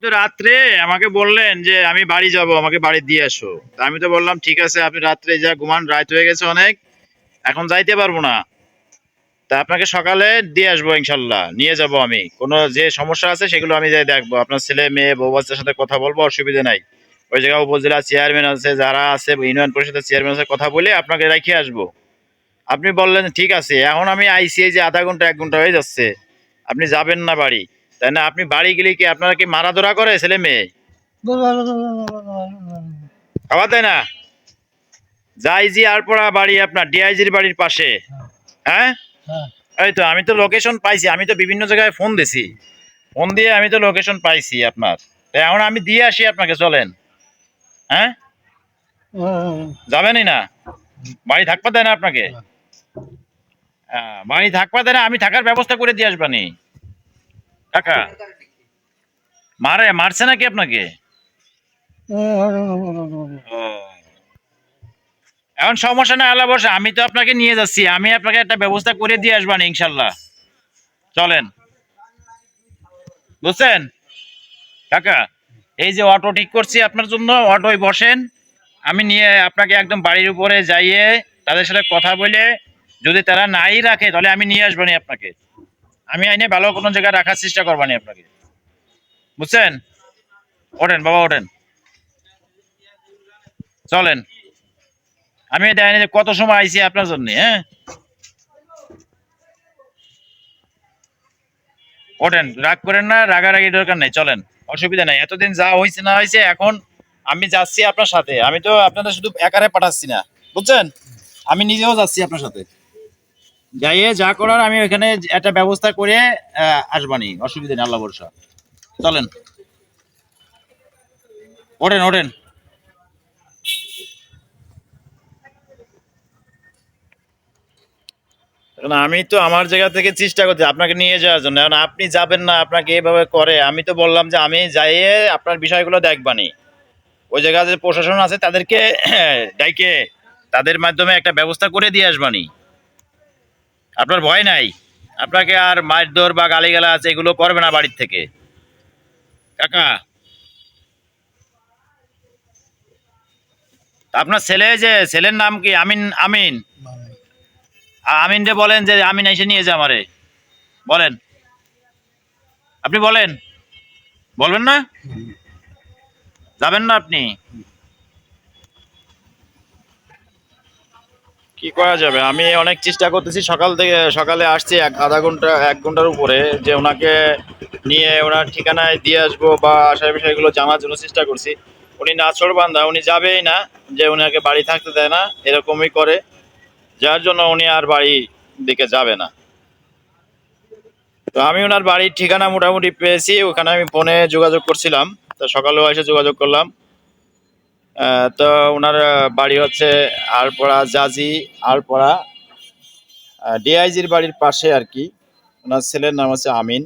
তো রাত্রে আমাকে বললেন যে আমি বাড়ি যাব, আমাকে বাড়ি দিয়ে আসো। তা আমি তো বললাম ঠিক আছে, আপনি রাত্রে যা ঘুমান, রাত হয়ে গেছে অনেক, এখন যাইতে পারবো না। তা আপনাকে সকালে দিয়ে আসবো, ইনশাল্লাহ নিয়ে যাব। আমি কোনো যে সমস্যা আছে সেগুলো আমি যাই দেখবো, আপনার ছেলে মেয়ে বউ বাচ্চার সাথে কথা বলবো, অসুবিধা নাই। ওই জায়গায় উপজেলা চেয়ারম্যান আছে, যারা আছে ইউনিয়ন পরিষদের চেয়ারম্যান আছে, কথা বলে আপনাকে রেখে আসবো। আপনি বললেন ঠিক আছে, এখন আমি আইসি, এই যে আধা ঘন্টা 1 ঘন্টা হয়ে যাচ্ছে, আপনি যাবেন না বাড়ি, তাই না? আপনি বাড়ি গেলে কি আপনারা কি মারাধরা করে ছেলে মেয়ে? খাওয়া দেয় না? জাইজি আরপরা বাড়ি আপনার ডিআইজির বাড়ির পাশে? হ্যাঁ, এই তো আমি তো লোকেশন পাইছি, আমি তো বিভিন্ন জায়গায় ফোন দিছি, ফোন দিয়ে আমি তো লোকেশন পাইছি আপনার। তাই এখন আমি দিয়ে আসি আপনাকে, চলেন। হ্যাঁ, যাবেনই না? বাড়ি থাকতে দেয় না আপনাকে? বাড়ি থাকতে দেয় না, আমি থাকার ব্যবস্থা করে দিয়ে আসবানি। কাকা মারছে নাকি আপনাকে? ও, এখন সমস্যা না, আল্লাহ বসে, আমি তো আপনাকে নিয়ে যাচ্ছি, আমি আপনাকে একটা ব্যবস্থা করে দিয়ে আসবানি ইনশাল্লাহ। চলেন, বুঝছেন কাকা? এই যে অটো ঠিক করছি আপনার জন্য, অটোয় বসেন, আমি নিয়ে আপনাকে একদম বাড়ির উপরে যাইয়ে তাদের সাথে কথা বলে, যদি তারা নাই রাখে তাহলে আমি নিয়ে আসবানি আপনাকে। আমি আইনে ভালো কোনো জায়গায় রাখার চেষ্টা করবানি আপনাকে, বুঝছেন? ওঠেন বাবা, ওঠেন, চলেন। আমি দেয়নি যে কত সময় আইছি আপনার জন্য। হ্যাঁ, ওঠেন, রাগ করেন না, রাগারাগি দরকার নেই, চলেন। অসুবিধা নাই, এতদিন যা হয়েছে না হয়েছে, এখন আমি যাচ্ছি আপনার সাথে। আমি তো আপনাদের শুধু একারে পাঠাচ্ছি না, বুঝছেন? আমি নিজেও যাচ্ছি আপনার সাথে, যাইয়ে যা করার আমি ওইখানে একটা ব্যবস্থা করে আসবানি, অসুবিধা নেই, আল্লাহ ভরসা। চলেন, ওঠেন ওঠেন। এখন আমি তো আমার জায়গা থেকে চেষ্টা করছি আপনাকে নিয়ে যাওয়ার জন্য, এখন আপনি যাবেন না, আপনাকে এভাবে করে। আমি তো বললাম যে আমি যাইয়ে আপনার বিষয়গুলো দেখবানি, ওই জায়গায় যে প্রশাসন আছে তাদেরকে ডাইকে তাদের মাধ্যমে একটা ব্যবস্থা করে দিয়ে আসবানি। আপনার ভয় নাই? আপনাকে আর মারধর বা গালিগালাজ এগুলো করবে না বাড়ির থেকে, কাকা? আপনার ছেলে, যে ছেলের নাম কি? আমিন? আমিন? আমিন রে বলেন যে আমিন এসে নিয়ে যা আমারে, বলেন। আপনি বলেন, বলবেন না? যাবেন না আপনি? কি করা যাবে, আমি অনেক চেষ্টা করতেছি, সকাল থেকে সকালে আসছি, আধা ঘন্টা 1 ঘন্টার উপরে, যে ওনাকে নিয়ে ওনার ঠিকানায় দিয়ে আসবো বা আসার বিষয়গুলো জানার জন্য চেষ্টা করছি। উনি নাছোড়বান্দা, উনি যাবেই না, যে উনাকে বাড়ি থাকতে দেয় না, এরকমই করে, যার জন্য উনি আর বাড়ি দিকে যাবে না। তো আমি ওনার বাড়ির ঠিকানা মোটামুটি পেয়েছি, ওখানে আমি ফোনে যোগাযোগ করছিলাম, তো সকালেও এসে যোগাযোগ করলাম। তো ওনার বাড়ি হচ্ছে আলপড়া, জাজি আলপড়া, ডিআইজির বাড়ির পাশে আর কি। ওনার ছেলের নাম হচ্ছে আমিন।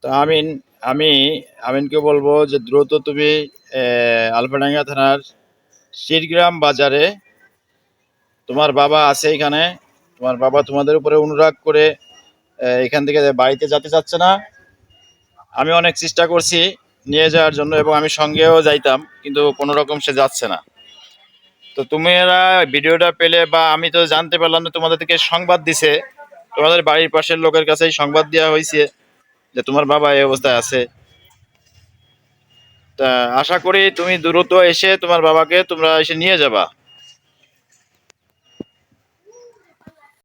তো আমিন, আমি আমিনকে বলবো যে দ্রুত তুমি আলফাডাঙ্গা থানার শিরগ্রাম বাজারে, তোমার বাবা আছে এখানে, তোমার বাবা তোমাদের উপরে অনুরাগ করে এখান থেকে বাড়িতে যেতে চাচ্ছে না। আমি অনেক চেষ্টা করছি নিয়ে যাওয়ার জন্য, এবং আমি সঙ্গেও যাইতাম, কিন্তু কোনো রকম সে যাচ্ছে না। তো তুমি এরা ভিডিওটা পেলে, বা আমি তো জানতে পারলাম যে তোমাদের থেকে সংবাদ দিছে, তোমাদের বাড়ির পাশের লোকের কাছেই সংবাদ দেওয়া হয়েছে যে তোমার বাবা এই অবস্থায় আছে। তা আশা করি তুমি দ্রুত এসে তোমার বাবাকে তোমরা এসে নিয়ে যাবা।